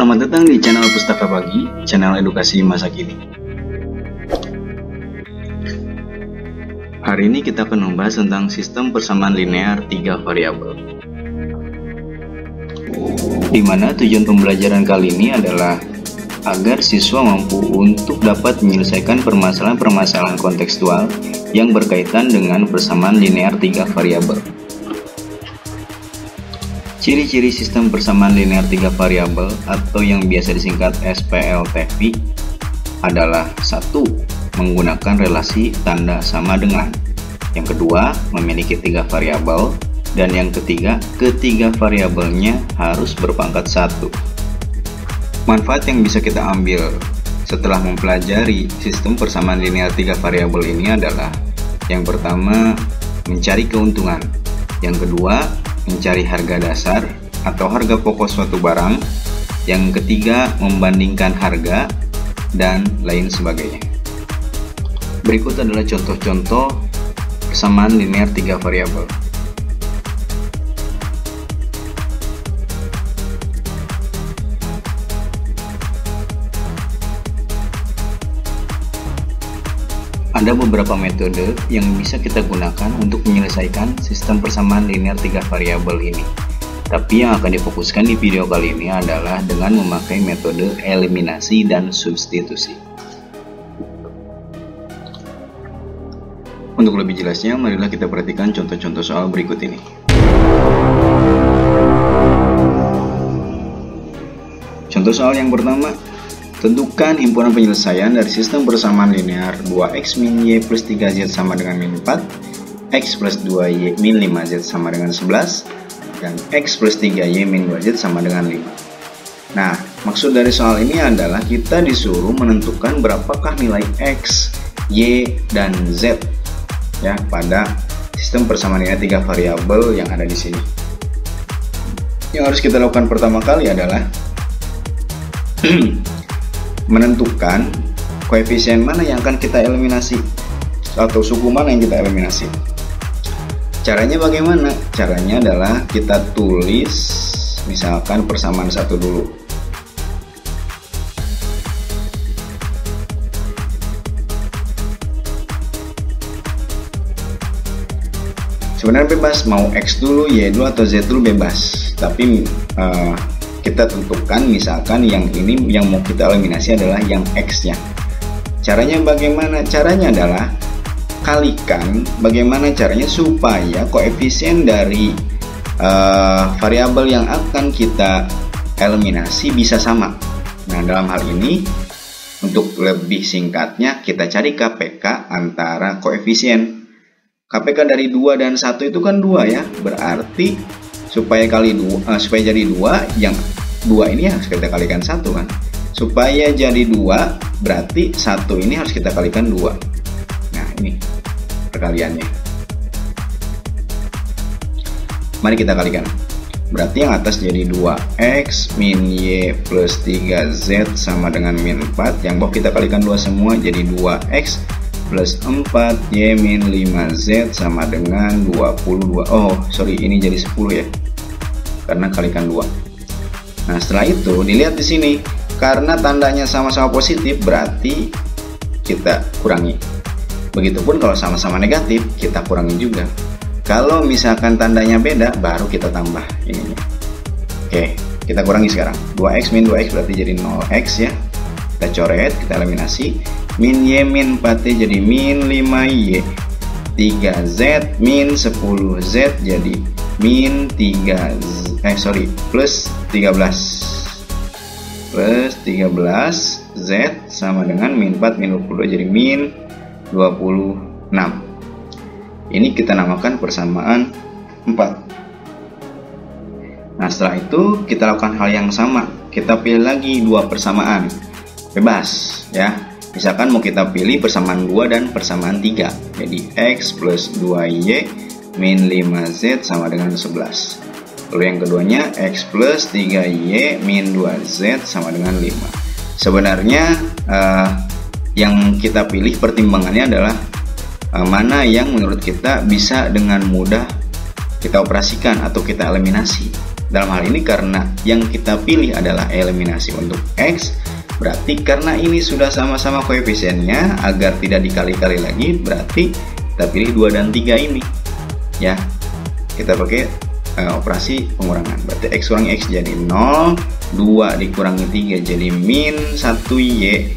selamat datang di channel Pustaka Pagi, channel edukasi masa kini. Hari ini kita akan membahas tentang sistem persamaan linear 3 variabel. Di mana tujuan pembelajaran kali ini adalah agar siswa mampu untuk dapat menyelesaikan permasalahan-permasalahan kontekstual yang berkaitan dengan persamaan linear 3 variabel. Ciri-ciri sistem persamaan linear 3 variabel atau yang biasa disingkat SPLTV adalah 1. Menggunakan relasi tanda sama dengan. Yang kedua, memiliki 3 variabel. Dan yang ketiga, ketiga variabelnya harus berpangkat 1. Manfaat yang bisa kita ambil setelah mempelajari sistem persamaan linear 3 variabel ini adalah: yang pertama, mencari keuntungan. Yang kedua, mencari harga dasar atau harga pokok suatu barang. Yang ketiga, membandingkan harga, dan lain sebagainya. Berikut adalah contoh-contoh persamaan linear 3 variabel. Ada beberapa metode yang bisa kita gunakan untuk menyelesaikan sistem persamaan linear 3 variabel ini. Tapi yang akan difokuskan di video kali ini adalah dengan memakai metode eliminasi dan substitusi. Untuk lebih jelasnya, marilah kita perhatikan contoh-contoh soal berikut ini. Contoh soal yang pertama, tentukan himpunan penyelesaian dari sistem persamaan linear 2x min y plus 3z sama dengan min 4, x plus 2y min 5z sama dengan 11, dan x plus 3y min 2z sama dengan 5. Nah, maksud dari soal ini adalah kita disuruh menentukan berapakah nilai x, y, dan z ya pada sistem persamaan linear 3 variabel yang ada di sini. Yang harus kita lakukan pertama kali adalah menentukan koefisien mana yang akan kita eliminasi atau suku mana yang kita eliminasi. Caranya bagaimana? Caranya adalah kita tulis misalkan persamaan 1 dulu. Sebenarnya bebas mau x dulu, y dulu, atau z dulu bebas. Tapi kita tentukan misalkan yang ini yang mau kita eliminasi adalah yang x nya. Caranya bagaimana? Caranya adalah kalikan bagaimana caranya supaya koefisien dari variabel yang akan kita eliminasi bisa sama. Nah, dalam hal ini untuk lebih singkatnya kita cari KPK antara koefisien. KPK dari 2 dan 1 itu kan 2 ya. Berarti supaya jadi 2, yang 2 ini harus kita kalikan 1 kan. Supaya jadi 2 berarti 1 ini harus kita kalikan 2. Nah, ini perkaliannya. Mari kita kalikan. Berarti yang atas jadi 2x min y plus 3z sama dengan min 4. Yang bawah kita kalikan 2 semua jadi 2x plus 4y min 5z sama dengan 22. Oh sorry, ini jadi 10 ya, karena kalikan 2. Nah, setelah itu dilihat di sini, karena tandanya sama-sama positif berarti kita kurangi. Begitupun kalau sama-sama negatif kita kurangi juga. Kalau misalkan tandanya beda baru kita tambah ininya. Oke, kita kurangi sekarang. 2x min 2x berarti jadi 0x ya. Kita coret, kita eliminasi. Min y min 4y jadi min 5y. 3z min 10z jadi min 3 plus 13 z sama dengan min 4 min 22 jadi min 26. Ini kita namakan persamaan 4. Nah, setelah itu kita lakukan hal yang sama, kita pilih lagi 2 persamaan bebas ya. Misalkan mau kita pilih persamaan 2 dan persamaan 3. Jadi x plus 2y min 5z sama dengan 11. Lalu yang keduanya x plus 3y min 2z sama dengan 5. Sebenarnya yang kita pilih pertimbangannya adalah mana yang menurut kita bisa dengan mudah kita operasikan atau kita eliminasi. Dalam hal ini karena yang kita pilih adalah eliminasi untuk X, berarti karena ini sudah sama-sama koefisiennya, agar tidak dikali-kali lagi, berarti kita pilih 2 dan 3 ini. Ya, kita pakai operasi pengurangan. Berarti X kurang X jadi 0, 2 dikurangi 3 jadi min 1Y,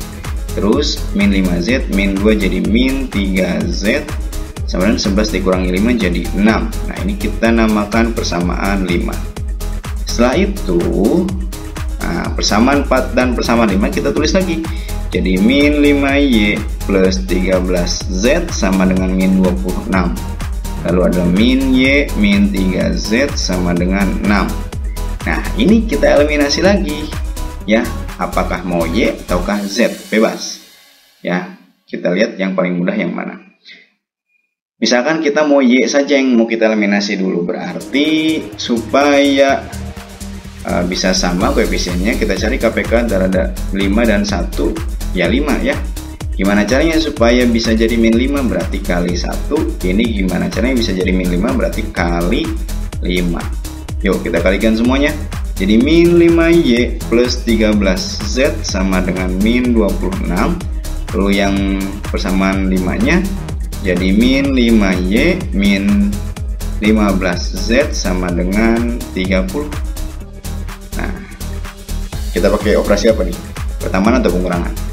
terus min 5Z, min 2 jadi min 3Z, sama dengan 11 dikurangi 5 jadi 6. Nah, ini kita namakan persamaan 5. Setelah itu, persamaan 4 dan persamaan 5 kita tulis lagi. Jadi min 5Y plus 13Z sama dengan min 26. Lalu ada min Y, min 3Z sama dengan 6. Nah, ini kita eliminasi lagi. Ya, apakah mau Y ataukah Z? Bebas. Ya, kita lihat yang paling mudah yang mana. Misalkan kita mau Y saja yang mau kita eliminasi dulu, berarti supaya bisa sama koefisiennya, kita cari KPK antara 5 dan 1, ya 5 ya. Gimana caranya supaya bisa jadi min 5? Berarti kali 1. Ini gimana caranya bisa jadi min 5? Berarti kali 5. Yuk kita kalikan semuanya. Jadi min 5Y plus 13Z sama dengan min 26. Lalu yang persamaan 5-nya jadi min 5Y min 15Z sama dengan 30. Nah, kita pakai operasi apa nih? Pertambahan atau pengurangan?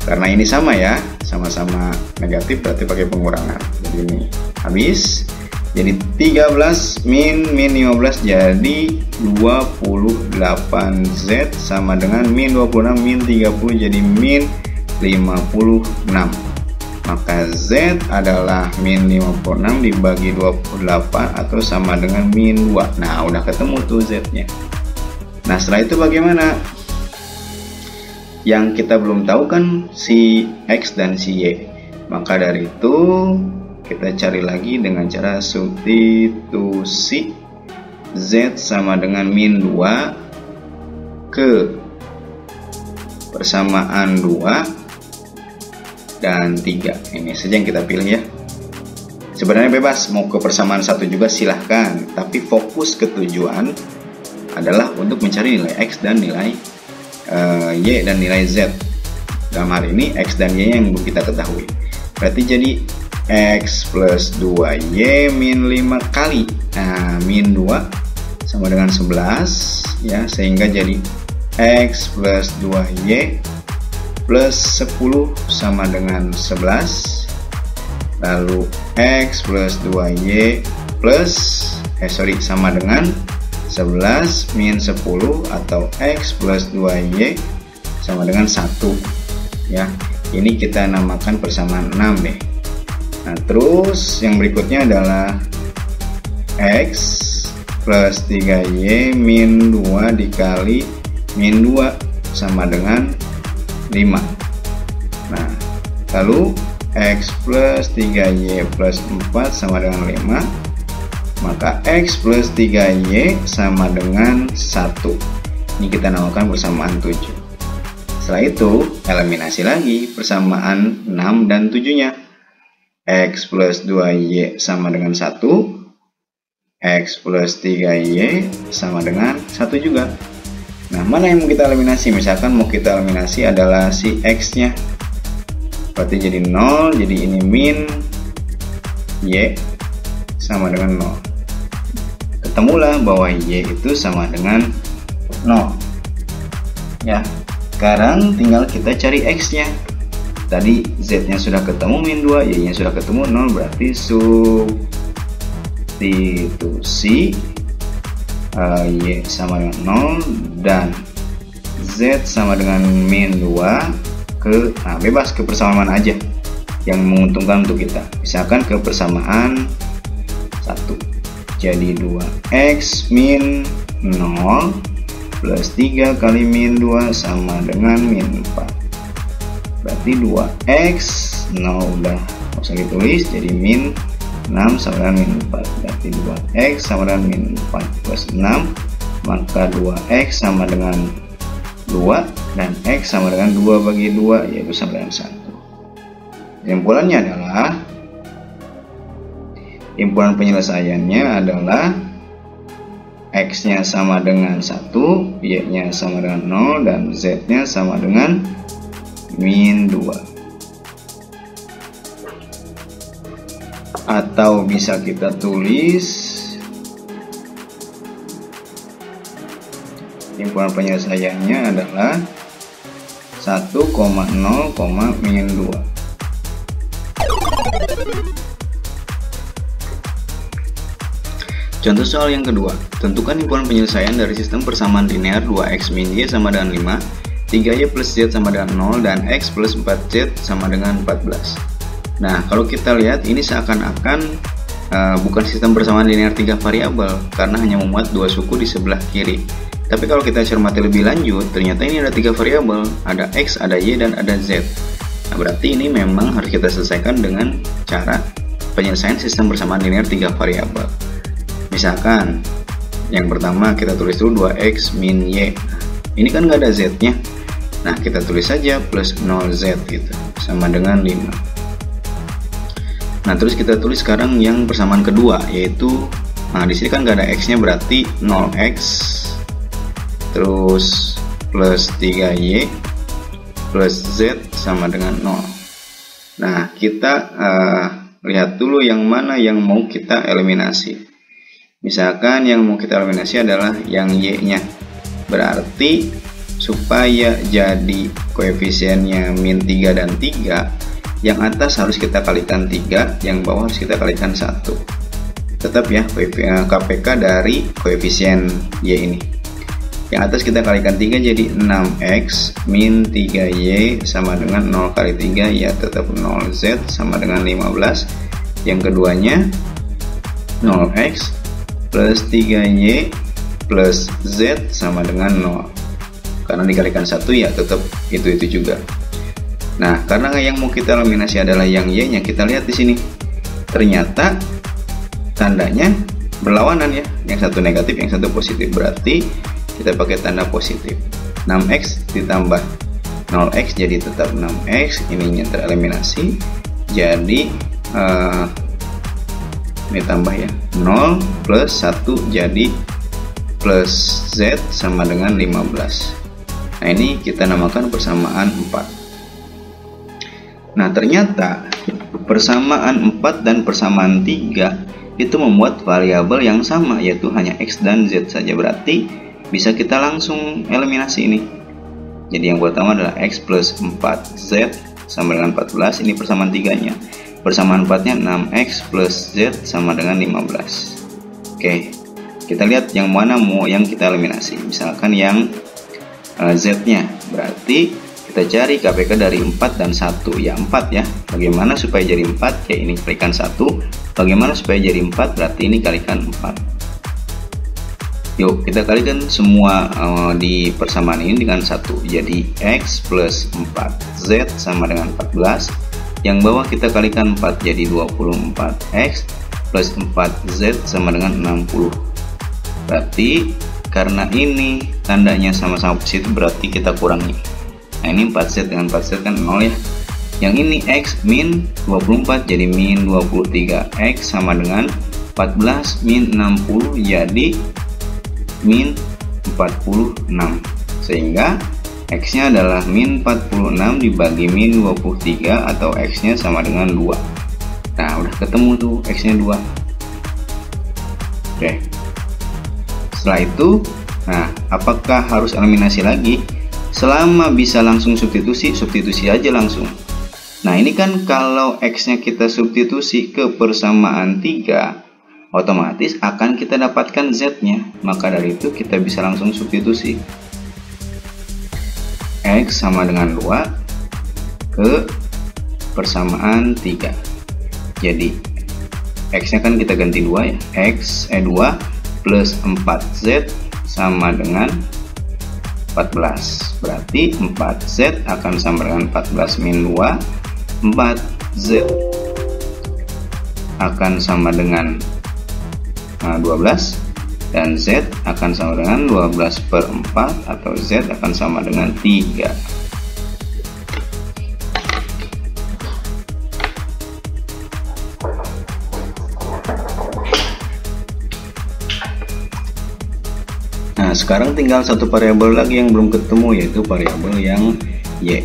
Karena ini sama ya, sama-sama negatif, berarti pakai pengurangan. Jadi ini habis. Jadi 13 min 15 jadi 28Z sama dengan min 26 min 30 jadi min 56. Maka Z adalah min 56 dibagi 28 atau sama dengan min 2. Nah, udah ketemu tuh Z-nya. Nah, setelah itu bagaimana? Yang kita belum tahu kan si X dan si Y. Maka dari itu kita cari lagi dengan cara substitusi. Z sama dengan min 2 ke persamaan 2 dan 3. Ini saja yang kita pilih ya. Sebenarnya bebas mau ke persamaan 1 juga silahkan, tapi fokus ke tujuan adalah untuk mencari nilai X dan nilai Y dan nilai Z. Dalam hal ini X dan Y yang kita ketahui. Berarti jadi X plus 2Y min 5 kali min 2 sama dengan 11 ya, sehingga jadi X plus 2Y plus 10 sama dengan 11. Lalu X plus 2Y plus sama dengan 11 min 10 atau X plus 2Y sama dengan 1 ya. Ini kita namakan persamaan 6 deh. Nah, terus yang berikutnya adalah X plus 3Y min 2 dikali min 2 sama dengan 5. Nah, lalu X plus 3Y plus 4 sama dengan 5. Maka X plus 3Y sama dengan 1. Ini kita namakan persamaan 7. Setelah itu eliminasi lagi persamaan 6 dan 7-nya. X plus 2Y sama dengan 1. X plus 3Y sama dengan 1 juga. Nah, mana yang mau kita eliminasi? Misalkan mau kita eliminasi adalah si X-nya. Berarti jadi 0, jadi ini min Y sama dengan 0. Ketemulah bahwa Y itu sama dengan 0. Ya, sekarang tinggal kita cari X-nya. Tadi Z-nya sudah ketemu min 2, Y-nya sudah ketemu 0, berarti substitusi Y sama dengan 0 dan Z sama dengan min 2 ke bebas ke persamaan aja yang menguntungkan untuk kita. Misalkan ke persamaan 1. Jadi 2X min 0 plus 3 kali min 2 sama dengan min 4. Berarti 2X 0 udah nggak usah ditulis, jadi min 6 sama dengan min 4. Berarti 2X sama dengan min 4 plus 6. Maka 2X sama dengan 2 dan X sama dengan 2 bagi 2, yaitu sama dengan 1. Kesimpulannya adalah, impulan penyelesaiannya adalah X-nya sama dengan 1, Y-nya sama dengan 0, dan Z-nya sama dengan min 2. Atau bisa kita tulis himpunan penyelesaiannya adalah 1,0, min 2. Contoh soal yang kedua, tentukan himpunan penyelesaian dari sistem persamaan linear 2x min y sama dengan 5, 3y plus z sama dengan 0, dan x plus 4z sama dengan 14. Nah, kalau kita lihat ini seakan-akan bukan sistem persamaan linear 3 variabel karena hanya memuat 2 suku di sebelah kiri. Tapi kalau kita cermati lebih lanjut, ternyata ini ada 3 variabel, ada x, ada y, dan ada z. Nah, berarti ini memang harus kita selesaikan dengan cara penyelesaian sistem persamaan linear 3 variabel. Misalkan yang pertama kita tulis dulu 2x min y. Ini kan nggak ada z-nya. Nah, kita tulis saja plus 0z gitu, sama dengan 5. Nah, terus kita tulis sekarang yang persamaan kedua, yaitu di sini kan nggak ada x-nya, berarti 0x terus plus 3y plus z sama dengan 0. Nah, kita lihat dulu yang mana yang mau kita eliminasi. Misalkan yang mau kita eliminasi adalah yang y-nya. Berarti supaya jadi koefisiennya min 3 dan 3, yang atas harus kita kalikan 3, yang bawah harus kita kalikan 1. Tetap ya, KPK dari koefisien y ini. Yang atas kita kalikan 3 jadi 6x min 3y sama dengan 0 kali 3, ya tetap 0z sama dengan 15. Yang keduanya 0x plus 3y plus z sama dengan 0. Karena dikalikan 1 ya tetap itu juga. Nah, karena yang mau kita eliminasi adalah yang y-nya, kita lihat di sini. Ternyata tandanya berlawanan ya. Yang satu negatif, yang satu positif. Berarti kita pakai tanda positif. 6x ditambah 0x jadi tetap 6x, ininya tereliminasi. Jadi ini tambah ya, 0 plus 1 jadi plus z sama dengan 15. Nah, ini kita namakan persamaan 4. Nah, ternyata persamaan 4 dan persamaan 3 itu membuat variabel yang sama, yaitu hanya x dan z saja. Berarti bisa kita langsung eliminasi ini. Jadi yang pertama adalah x plus 4z sama dengan 14, ini persamaan 3-nya. Persamaan 4-nya 6x plus z sama dengan 15. Oke, kita lihat yang mana mau yang kita eliminasi. Misalkan yang z-nya, berarti kita cari KPK dari 4 dan 1. Ya 4 ya. Bagaimana supaya jadi 4? Ya ini kalikan 1. Bagaimana supaya jadi 4? Berarti ini kalikan 4. Yuk kita kalikan semua di persamaan ini dengan 1. Jadi x plus 4z sama dengan 14. Yang bawah kita kalikan 4 jadi 24x plus 4z sama dengan 60. Berarti karena ini tandanya sama-sama positif, berarti kita kurangi. Nah, ini 4z dengan 4z kan 0 ya. Yang ini x min 24 jadi min 23x sama dengan 14 min 60 jadi min 46. Sehingga x-nya adalah min 46 dibagi min 23 atau x-nya sama dengan 2. Nah, udah ketemu tuh x-nya 2. Oke. Setelah itu, nah, apakah harus eliminasi lagi? Selama bisa langsung substitusi, substitusi aja langsung. Nah, ini kan kalau x-nya kita substitusi ke persamaan 3, otomatis akan kita dapatkan z-nya. Maka dari itu kita bisa langsung substitusi. X sama dengan 2 ke persamaan 3. Jadi x-nya kan kita ganti 2 ya. 2 plus 4z sama dengan 14. Berarti 4z akan sama dengan 14 min 2. 4z akan sama dengan 12. Dan z akan sama dengan 12 per 4 atau z akan sama dengan 3. sekarang tinggal satu variabel lagi yang belum ketemu, yaitu variabel yang Y.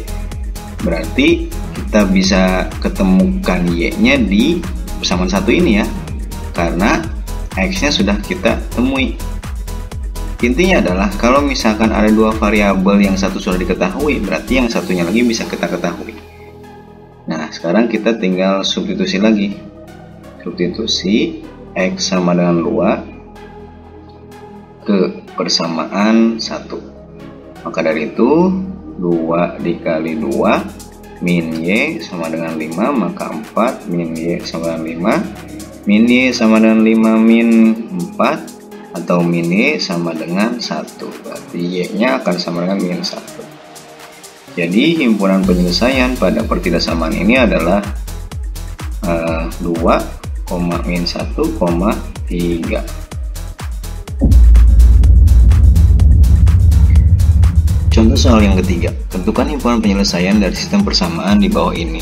Berarti kita bisa ketemukan Y-nya di persamaan satu ini ya, karena X-nya sudah kita temui. Intinya adalah kalau misalkan ada dua variabel yang satu sudah diketahui, berarti yang satunya lagi bisa kita ketahui. Nah, sekarang kita tinggal substitusi lagi. Substitusi X sama dengan 2 ke persamaan 1. Maka dari itu 2 dikali 2 min Y sama dengan 5, maka 4 min Y sama dengan 5. Min Y sama dengan 5 min 4, atau min Y sama dengan 1. Berarti Y nya akan sama dengan min 1. Jadi himpunan penyelesaian pada pertidaksamaan ini adalah 2, min 1, 3. Contoh soal yang ketiga, tentukan himpunan penyelesaian dari sistem persamaan di bawah ini.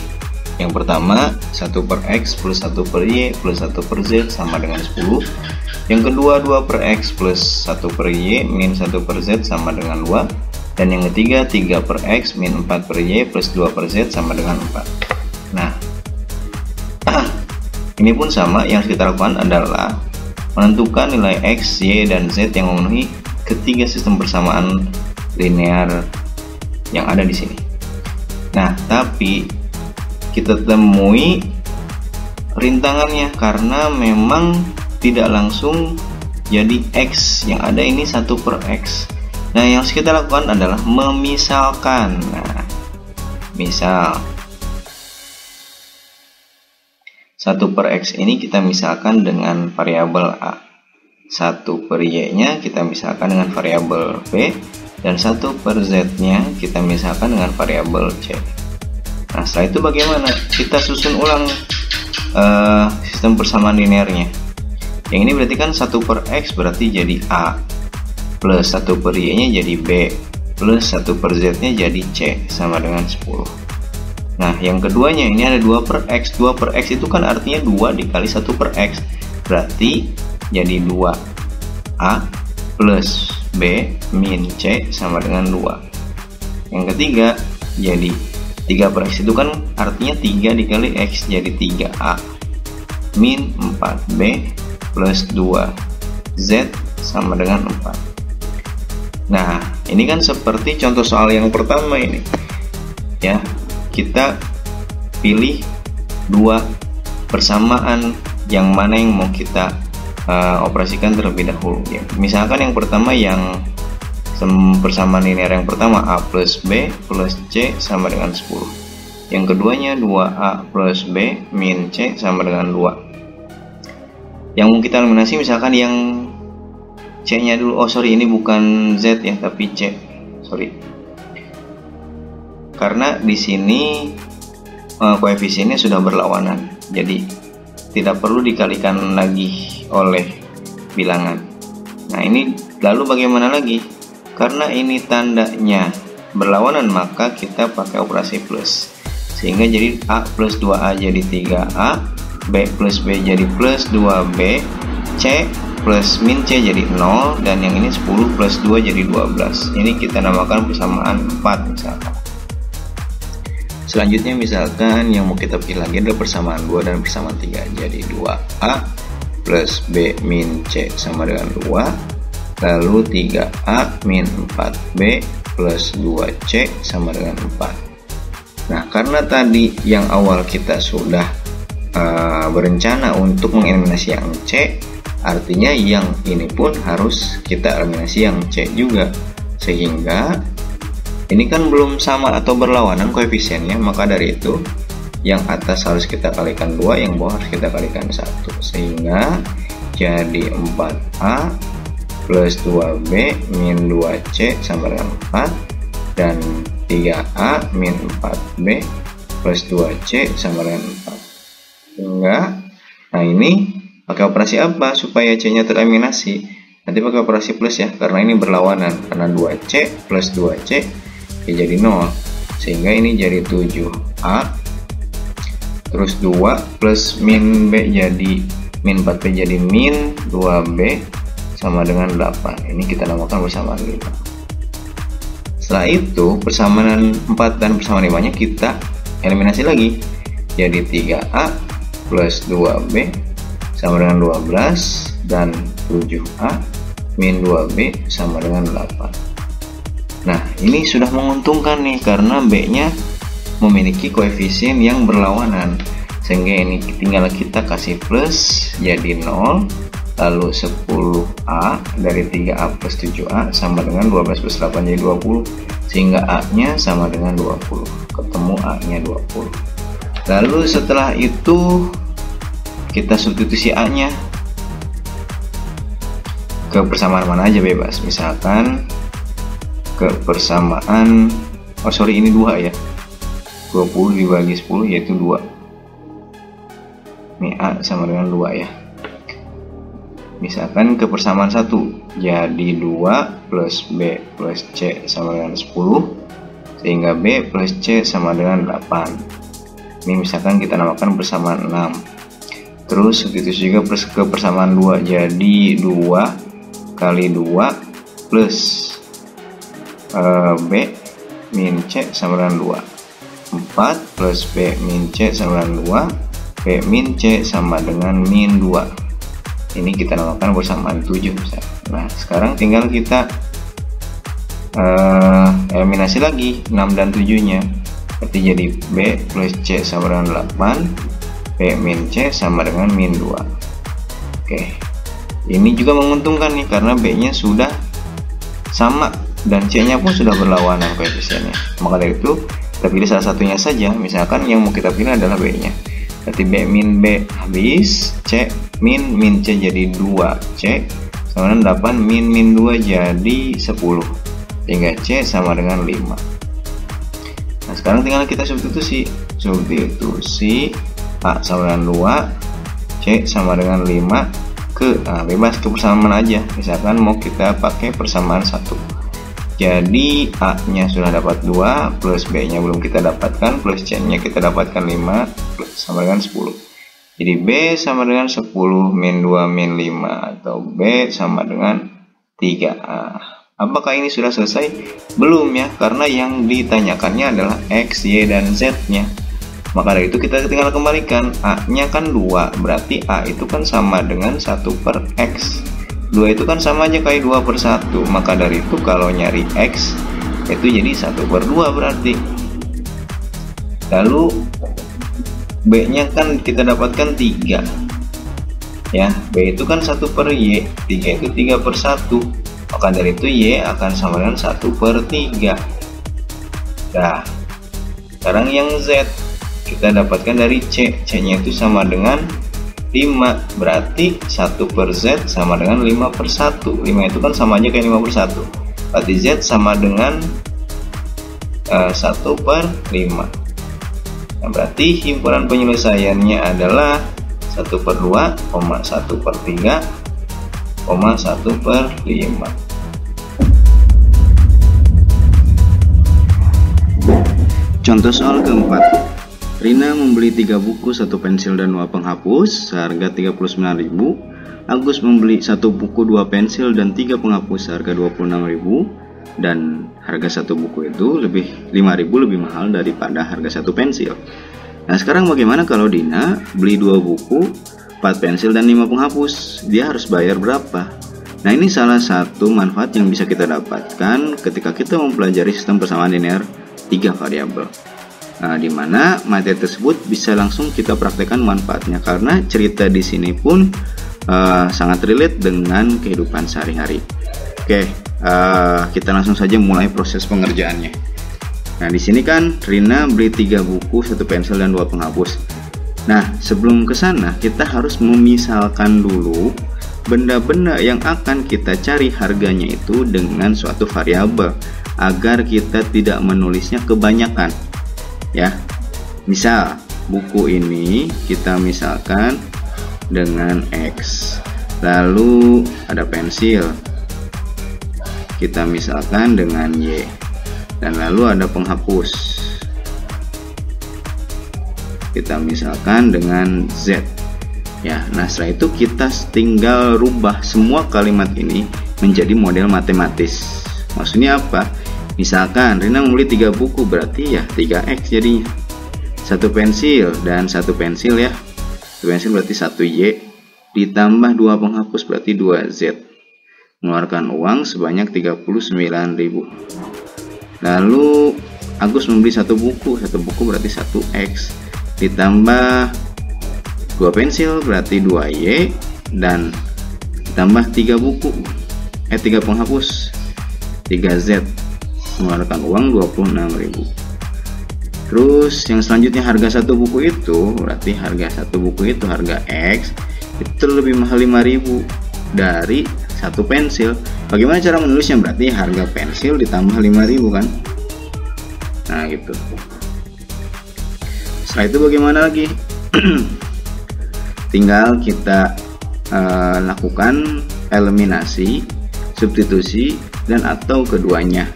Yang pertama, 1 per X plus 1 per Y plus 1 per Z sama dengan 10. Yang kedua, 2 per X plus 1 per Y min 1 per Z sama dengan 2. Dan yang ketiga, 3 per X min 4 per Y plus 2 per Z sama dengan 4. Nah, ini pun sama. Yang kita lakukan adalah menentukan nilai X, Y, dan Z yang memenuhi ketiga sistem persamaan linear yang ada di sini. Nah, tapi kita temui rintangannya karena memang tidak langsung jadi X. Yang ada ini 1 per X. Nah, yang harus kita lakukan adalah memisalkan. Nah, misal 1 per X ini kita misalkan dengan variabel A. 1 per Y nya kita misalkan dengan variabel B. Dan 1 per Z nya kita misalkan dengan variabel C. Nah, setelah itu bagaimana? Kita susun ulang sistem persamaan linearnya. Yang ini berarti kan 1 per X berarti jadi A, plus 1 per Y nya jadi B, plus 1 per Z nya jadi C sama dengan 10. Nah, yang keduanya ini ada 2 per X. 2 per X itu kan artinya 2 dikali 1 per X, berarti jadi 2A plus B min C sama dengan 2. Yang ketiga, jadi 3 per X itu kan artinya 3 dikali X, jadi 3A min 4B plus 2Z sama dengan 4. Nah, ini kan seperti contoh soal yang pertama ini ya, kita pilih dua persamaan yang mana yang mau kita operasikan terlebih dahulu ya. Misalkan yang pertama, yang persamaan linear yang pertama A plus B plus C sama dengan 10. Yang keduanya 2A plus B min C sama dengan 2. Yang mau kita eliminasi misalkan yang C nya dulu. Oh sorry, ini bukan Z ya, tapi C. Sorry. Karena di sini koefisiennya sudah berlawanan, jadi tidak perlu dikalikan lagi oleh bilangan. Nah, ini lalu bagaimana lagi? Karena ini tandanya berlawanan, maka kita pakai operasi plus, sehingga jadi A plus 2A jadi 3A, B plus B jadi plus 2B, C plus min C jadi 0, dan yang ini 10 plus 2 jadi 12. Ini kita namakan persamaan 4 misalkan. Selanjutnya misalkan yang mau kita pilih lagi adalah persamaan 2 dan persamaan 3. Jadi 2A plus B min C sama dengan 2. Lalu 3A min 4B plus 2C sama dengan 4. Nah, karena tadi yang awal kita sudah berencana untuk mengeliminasi yang C, artinya yang ini pun harus kita eliminasi yang C juga. Sehingga ini kan belum sama atau berlawanan koefisiennya, maka dari itu yang atas harus kita kalikan 2, yang bawah harus kita kalikan 1, sehingga jadi 4A plus 2B min 2C sama dengan 4, dan 3A min 4B plus 2C sama dengan 4. Sehingga, nah ini pakai operasi apa supaya C nya tereliminasi? Nanti pakai operasi plus ya, karena ini berlawanan, karena 2C plus 2C ya jadi 0, sehingga ini jadi 7A terus 2 plus min B jadi min 4B jadi min 2B sama dengan 8. Ini kita namakan persamaan 5. Setelah itu persamaan 4 dan persamaan 5 nya kita eliminasi lagi. Jadi 3A plus 2B sama dengan 12 dan 7A min 2B sama dengan 8. Nah, ini sudah menguntungkan nih karena B nya memiliki koefisien yang berlawanan, sehingga ini tinggal kita kasih plus jadi 0, lalu 10A dari 3A plus 7A sama dengan 12 plus 8 jadi 20, sehingga A nya sama dengan 20, ketemu A nya 20. Lalu setelah itu kita substitusi A nya ke persamaan mana aja bebas, misalkan ke persamaan, ini 2 ya, 20 dibagi 10 yaitu 2. Ini A sama dengan 2 ya. Misalkan ke persamaan 1, jadi 2 plus B plus C sama dengan 10, sehingga B plus C sama dengan 8. Ini misalkan kita namakan persamaan 6. Terus substitusi juga ke persamaan 2, jadi 2 kali 2 plus B min C sama dengan 2. 4 plus B min C sama dengan 2, B min C sama dengan min 2. Ini kita namakan persamaan 7. Nah, sekarang tinggal kita eliminasi lagi 6 dan 7 nya. Berarti jadi B plus C sama dengan 8, B min C sama dengan min 2. Oke, ini juga menguntungkan nih karena B nya sudah sama dan C nya pun sudah berlawanan koefisiennya. Maka dari itu kita pilih salah satunya saja. Misalkan yang mau kita pilih adalah B nya. Berarti B min B habis, C min C jadi 2C sama dengan 8 min 2 jadi 10, sehingga C sama dengan 5. Nah, sekarang tinggal kita substitusi A sama dengan 2, C sama dengan 5 bebas ke persamaan aja. Misalkan mau kita pakai persamaan 1, jadi A nya sudah dapat 2, plus B nya belum kita dapatkan, plus C nya kita dapatkan 5, plus sama dengan 10. Jadi B sama dengan 10 min 2 min 5, atau B sama dengan 3A. Apakah ini sudah selesai? Belum ya, karena yang ditanyakannya adalah X, Y, dan Z nya. Maka dari itu kita tinggal kembalikan. A nya kan 2, berarti A itu kan sama dengan 1 per X. 2 itu kan sama aja kayak 2 per 1. Maka dari itu kalau nyari X itu jadi 1 per 2 berarti. Lalu B nya kan kita dapatkan 3 ya, B itu kan 1 per Y, 3 itu 3 per 1. Maka dari itu Y akan sama dengan 1 per 3. Nah, sekarang yang Z kita dapatkan dari C nya itu sama dengan 5, berarti 1 per Z sama dengan 5 per 1. 5 itu kan sama aja kayak 5 per 1, berarti Z sama dengan 1 per 5. Nah, berarti himpunan penyelesaiannya adalah 1 per 2, 1 per 3, 1 per 5. Contoh soal keempat. Rina membeli 3 buku, 1 pensil dan 2 penghapus seharga 39.000. Agus membeli 1 buku, 2 pensil dan 3 penghapus seharga 26.000, dan harga 1 buku itu 5.000 lebih mahal daripada harga 1 pensil. Nah, sekarang bagaimana kalau Dina beli 2 buku, 4 pensil dan 5 penghapus? Dia harus bayar berapa? Nah, ini salah satu manfaat yang bisa kita dapatkan ketika kita mempelajari sistem persamaan linear 3 variabel. Nah, di mana materi tersebut bisa langsung kita praktekkan manfaatnya, karena cerita di sini pun sangat relate dengan kehidupan sehari-hari. Oke, kita langsung saja mulai proses pengerjaannya. Nah, di sini kan Rina beli 3 buku, 1 pensil dan 2 penghapus. Nah, sebelum ke sana kita harus memisalkan dulu benda-benda yang akan kita cari harganya itu dengan suatu variabel agar kita tidak menulisnya kebanyakan. Ya, misal buku ini kita misalkan dengan X, lalu ada pensil kita misalkan dengan Y, dan lalu ada penghapus kita misalkan dengan Z. ya. Nah setelah itu kita tinggal rubah semua kalimat ini menjadi model matematis. Maksudnya apa? Misalkan Rina membeli 3 buku, berarti ya 3x jadinya. 1 pensil dan 1 pensil ya. 1 pensil berarti 1y ditambah 2 penghapus berarti 2z. Mengeluarkan uang sebanyak 39.000. Lalu Agus membeli 1 buku berarti 1x ditambah 2 pensil berarti 2y dan ditambah 3 buku 3 penghapus 3z. Mengeluarkan uang 26.000. Terus yang selanjutnya harga 1 buku itu berarti harga 1 buku itu harga x itu lebih mahal 5.000 dari 1 pensil. Bagaimana cara menulisnya? Berarti harga pensil ditambah 5.000 kan. Nah gitu. Setelah itu bagaimana lagi? Tinggal kita lakukan eliminasi, substitusi, dan atau keduanya.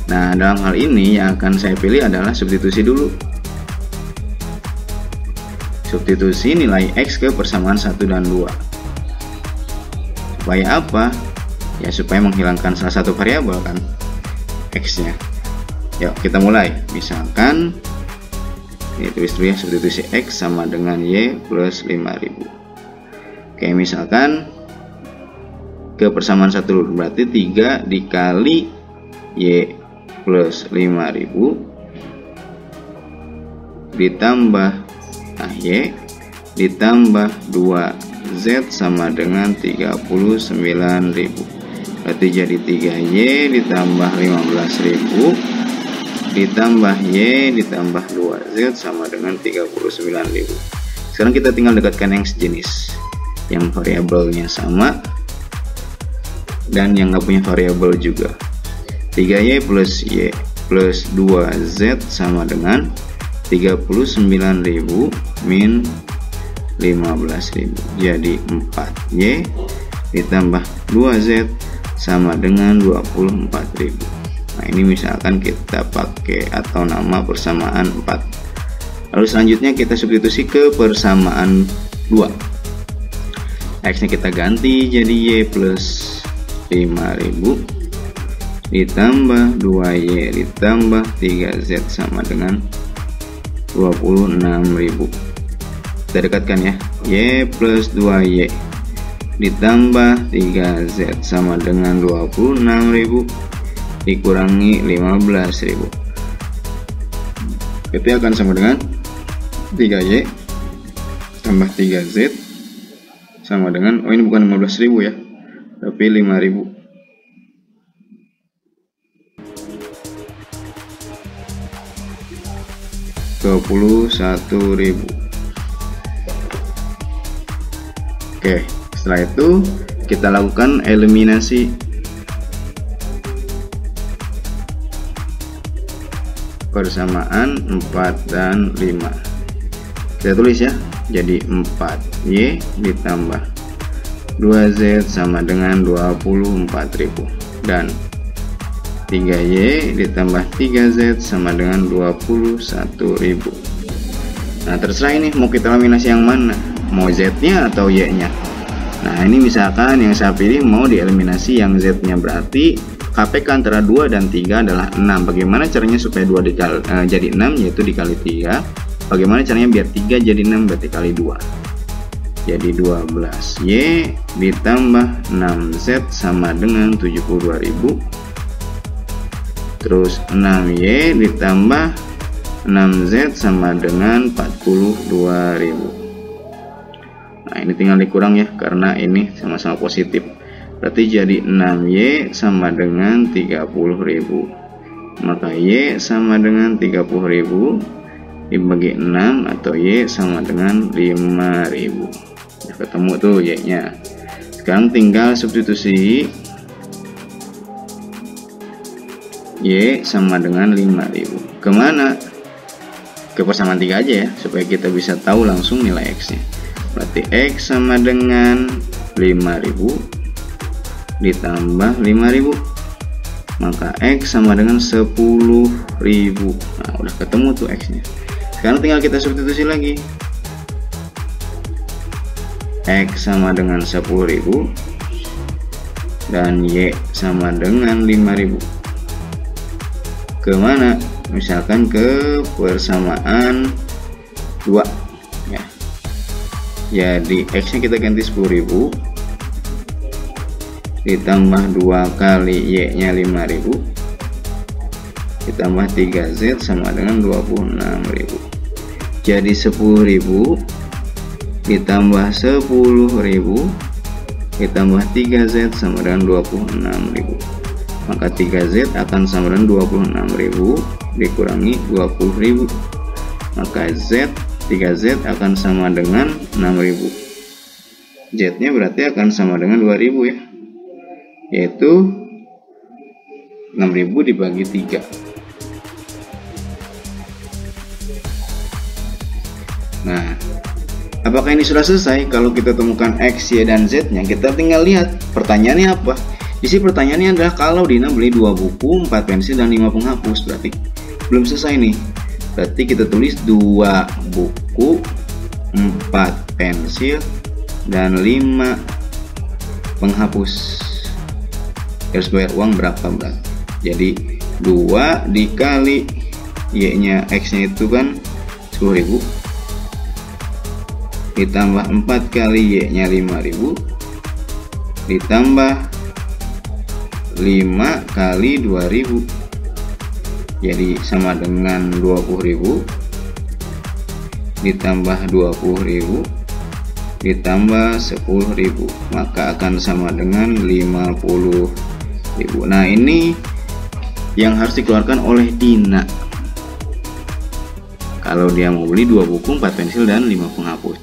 Nah dalam hal ini yang akan saya pilih adalah substitusi dulu. Substitusi nilai x ke persamaan 1 dan 2. Supaya apa? Ya supaya menghilangkan salah satu variabel kan, x-nya. Yuk kita mulai. Misalkan ini tulis dulu ya, substitusi x sama dengan y plus 5.000. Oke, misalkan ke persamaan 1 dulu, berarti 3 dikali y plus 5.000 ditambah y ditambah 2z sama dengan 39.000. Berarti jadi 3y ditambah 15.000 ditambah y ditambah 2z sama dengan 39.000. Sekarang kita tinggal dekatkan yang sejenis, yang variabelnya sama dan yang nggak punya variabel juga. 3y plus y plus 2z sama dengan 39.000 min 15.000. Jadi 4y ditambah 2z sama dengan 24.000. Nah ini misalkan kita pakai atau nama persamaan 4. Lalu selanjutnya kita substitusi ke persamaan 2. X nya kita ganti jadi y plus 5.000 ditambah 2y ditambah 3z sama dengan 26.000. Kita dekatkan ya, y plus 2y ditambah 3z sama dengan 26.000 dikurangi 15.000. Itu akan sama dengan 3y tambah 3z sama dengan, oh ini bukan 15.000 ya, tapi 5.000. 21.000. Oke, setelah itu kita lakukan eliminasi. Persamaan 4 dan 5. Kita tulis ya. Jadi 4y ditambah 2z sama dengan 24.000 dan 3y ditambah 3z sama dengan 21.000. Nah terserah ini mau kita eliminasi yang mana, mau z nya atau y nya. Nah ini misalkan yang saya pilih mau dieliminasi yang z nya, berarti KPK antara 2 dan 3 adalah 6. Bagaimana caranya supaya 2 dikali, jadi 6, yaitu dikali 3. Bagaimana caranya biar 3 jadi 6, berarti kali 2. Jadi 12y ditambah 6z sama dengan 72.000. Terus 6y ditambah 6z sama dengan 42.000. Nah ini tinggal dikurang ya, karena ini sama-sama positif. Berarti jadi 6y sama dengan 30.000. Maka y sama dengan 30.000 dibagi 6 atau y sama dengan 5.000. Ya, ketemu tuh y nya. Sekarang tinggal substitusi y sama dengan 5.000. Kemana? Ke persamaan 3 aja ya, supaya kita bisa tahu langsung nilai x nya. Berarti x sama dengan 5.000 ditambah 5.000, maka x sama dengan 10.000. Nah udah ketemu tuh x nya. Sekarang tinggal kita substitusi lagi. X sama dengan 10.000 dan Y sama dengan 5.000. Kemana? Misalkan ke persamaan 2 ya. Jadi X nya kita ganti 10.000 ditambah 2 kali Y nya 5.000 ditambah 3Z sama dengan 26.000. Jadi 10.000 ditambah 10.000 ditambah 3Z sama dengan 26.000. Maka 3Z akan sama dengan 26.000 dikurangi 20.000. Maka 3Z akan sama dengan 6.000. Z nya berarti akan sama dengan 2.000 ya, yaitu 6.000 dibagi 3. Nah, apakah ini sudah selesai? Kalau kita temukan X, Y, dan Z nya, kita tinggal lihat pertanyaannya apa. Isi pertanyaannya adalah kalau Dina beli 2 buku, 4 pensil, dan 5 penghapus. Berarti belum selesai nih. Berarti kita tulis 2 buku, 4 pensil, dan 5 penghapus. Harus bayar uang berapa berarti? Jadi 2 dikali Y nya, X nya itu kan 10.000 ditambah 4 kali Y nya 5.000 ditambah 5 kali 2.000, jadi sama dengan 20.000 ditambah 20.000 ditambah 10.000, maka akan sama dengan 50.000. Nah, ini yang harus dikeluarkan oleh Dina kalau dia mau beli 2 buku, 4 pensil, dan 5 penghapus.